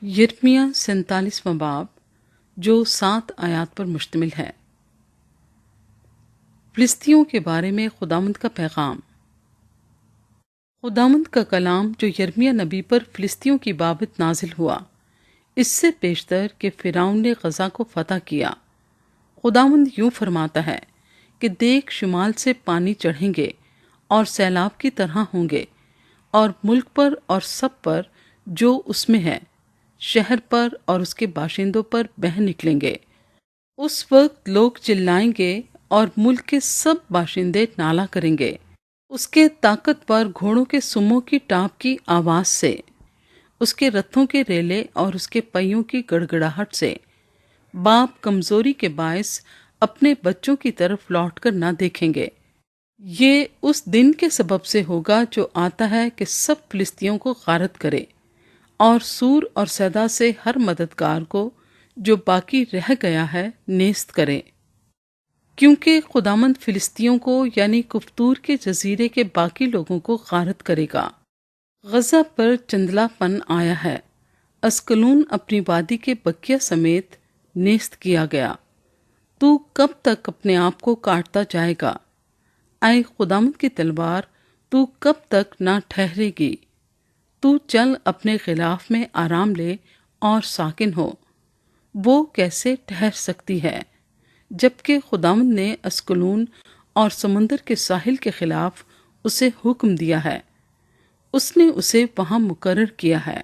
یرمیہ 47واں باب جو 7 آیات پر مشتمل ہے۔ فلسطینیوں کے بارے میں خداوند کا پیغام۔ خداوند کا کلام جو یرمیہ نبی پر فلسطینیوں کی بابت نازل ہوا، اس سے پیشتر کہ فرعون نے غزہ کو فتح کیا۔ خداوند یوں فرماتا ہے کہ دیکھ شمال سے پانی چڑھیں گے اور سیلاب کی طرح ہوں گے، اور ملک پر اور سب پر جو اس میں ہے، شہر پر اور اس کے باشندوں پر بہہ نکلیں گے۔ اس وقت لوگ چلائیں گے اور ملک کے سب باشندے نالہ کریں گے، اس کے طاقتور گھوڑوں کے سموں کی ٹاپ کی آواز سے، اس کے رتھوں کے ریلے اور اس کے پہیوں کی گڑگڑاہٹ سے۔ باپ کمزوری کے باعث اپنے بچوں کی طرف لوٹ کر نہ دیکھیں گے۔ یہ اس دن کے سبب سے ہوگا جو آتا ہے کہ سب فلسطینیوں کو غارت کرے، اور سور اور سیدا سے ہر مددگار کو جو باقی رہ گیا ہے نیست کرے، کیونکہ خداوند فلسطینیوں کو یعنی کفتور کے جزیرے کے باقی لوگوں کو غارت کرے گا۔ غزہ پر چندلا پن آیا ہے، اسکلون اپنی وادی کے بقیہ سمیت نیست کیا گیا۔ تو کب تک اپنے آپ کو کاٹتا جائے گا؟ اے خداوند کی تلوار، تو کب تک نہ ٹھہرے گی؟ تو چل اپنے غلاف میں آرام لے اور ساکن ہو۔ وہ کیسے ٹھہر سکتی ہے جبکہ خداوند نے اسکلون اور سمندر کے ساحل کے خلاف اسے حکم دیا ہے، اس نے اسے وہاں مقرر کیا ہے۔